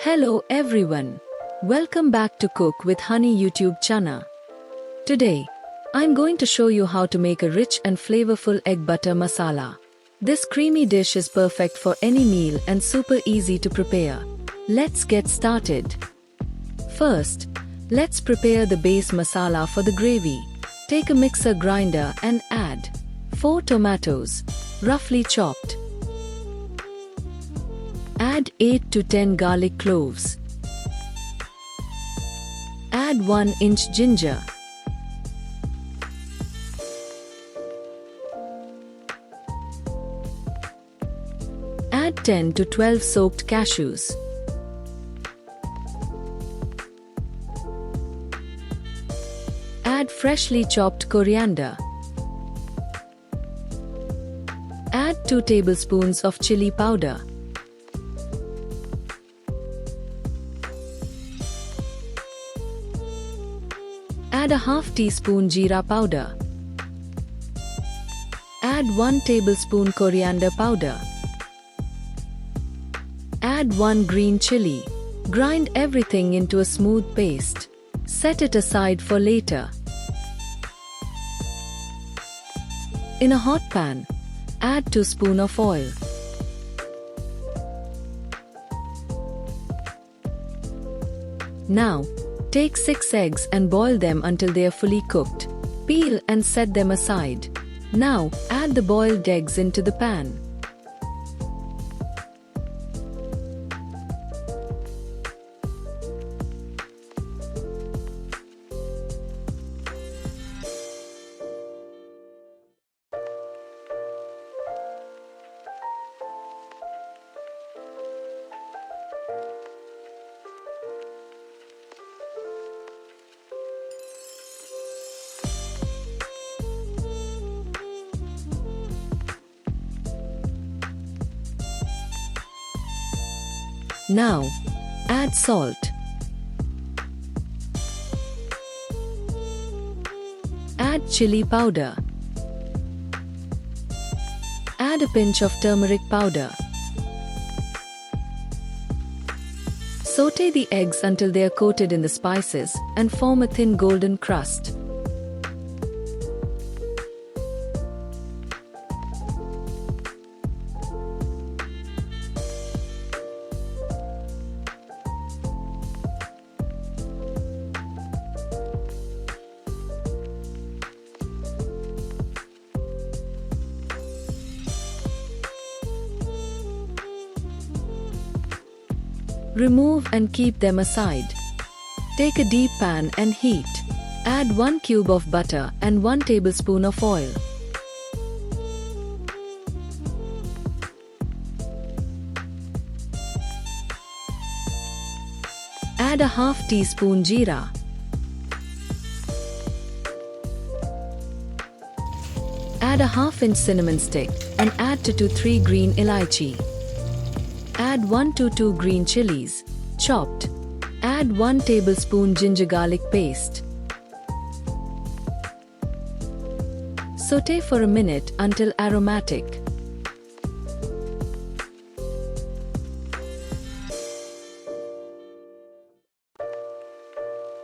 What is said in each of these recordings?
Hello everyone. Welcome back to Cook with Honey YouTube channel. Today, I'm going to show you how to make a rich and flavorful egg butter masala. This creamy dish is perfect for any meal and super easy to prepare. Let's get started. First, let's prepare the base masala for the gravy. Take a mixer grinder and add 4 tomatoes, roughly chopped. Add 8 to 10 garlic cloves. Add 1-inch ginger. Add 10 to 12 soaked cashews. Add freshly chopped coriander. Add 2 tablespoons of chili powder. Add a half teaspoon jeera powder. Add 1 tablespoon coriander powder. Add 1 green chili. Grind everything into a smooth paste. Set it aside for later. In a hot pan, add 2 spoons of oil. Now, take 6 eggs and boil them until they are fully cooked. Peel and set them aside. Now, add the boiled eggs into the pan. Now, add salt. Add chili powder. Add a pinch of turmeric powder. Sauté the eggs until they are coated in the spices and form a thin golden crust. Remove and keep them aside. Take a deep pan and heat. Add 1 cube of butter and 1 tablespoon of oil. Add a half teaspoon jeera. Add a half-inch cinnamon stick and add 2 to 3 green elaichi. Add 1 to 2 green chilies, chopped. Add 1 tablespoon ginger garlic paste. Sauté for a minute until aromatic.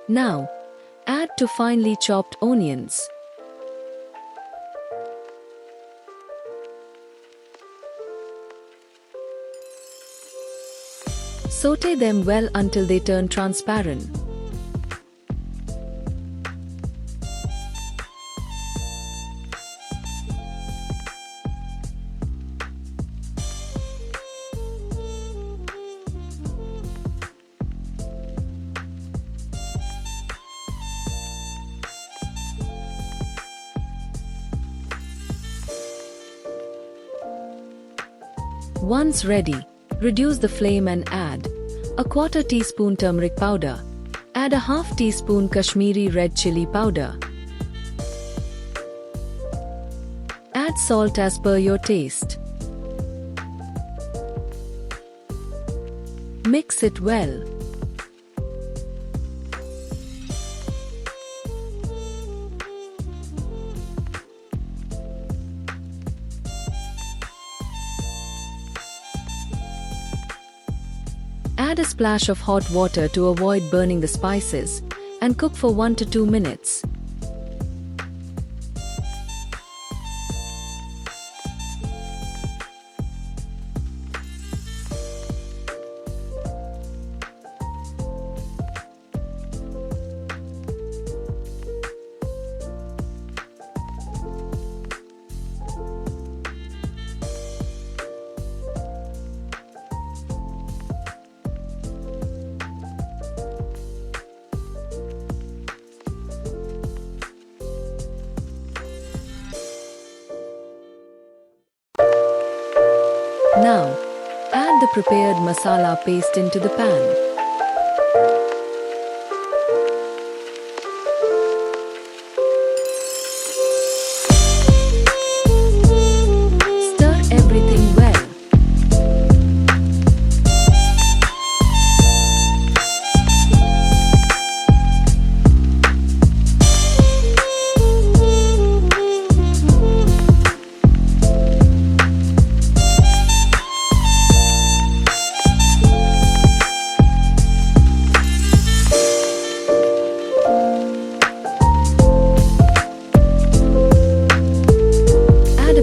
Now, add 2 finely chopped onions. Sauté them well until they turn transparent. Once ready, reduce the flame and add a 1/4 teaspoon turmeric powder. Add a half teaspoon Kashmiri red chili powder. Add salt as per your taste. Mix it well. Add a splash of hot water to avoid burning the spices, and cook for 1 to 2 minutes. Now, add the prepared masala paste into the pan. Stir everything well.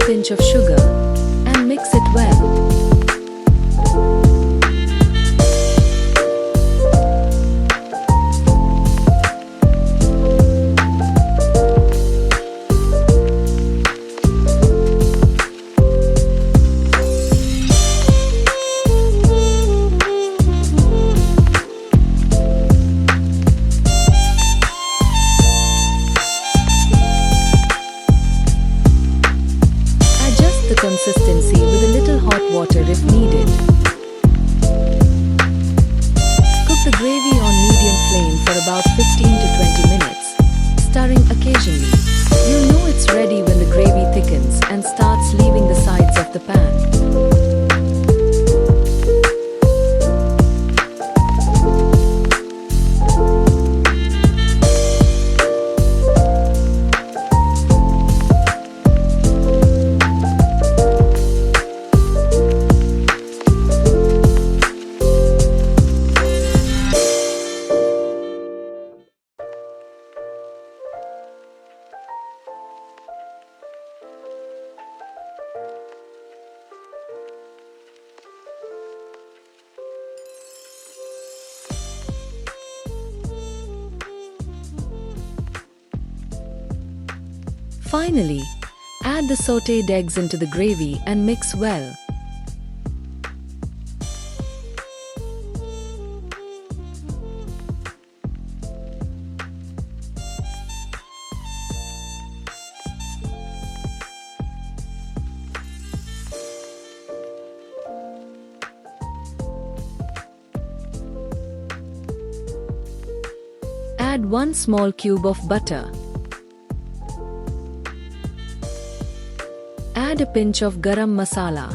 Pinch of sugar and mix it well. Consistency with a little hot water if needed. Cook the gravy on medium flame for about 15 to 20 minutes, stirring occasionally. You'll know it's ready when the gravy thickens and starts leaving the sides of the pan. Finally, add the sautéed eggs into the gravy and mix well. Add 1 small cube of butter. Add a pinch of garam masala.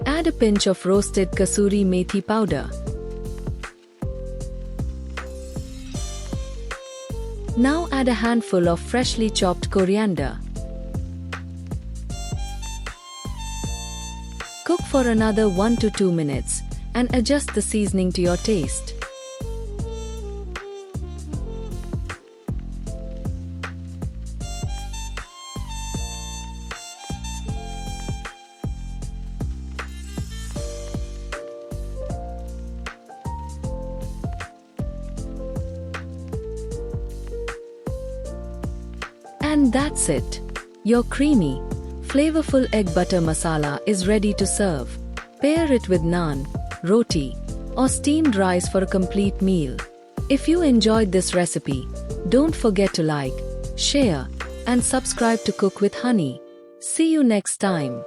Add a pinch of roasted kasuri methi powder. Now add a handful of freshly chopped coriander. Cook for another 1 to 2 minutes and adjust the seasoning to your taste. And that's it. Your creamy, flavorful egg butter masala is ready to serve. Pair it with naan, roti, or steamed rice for a complete meal. If you enjoyed this recipe, don't forget to like, share, and subscribe to Cook with Honey. See you next time.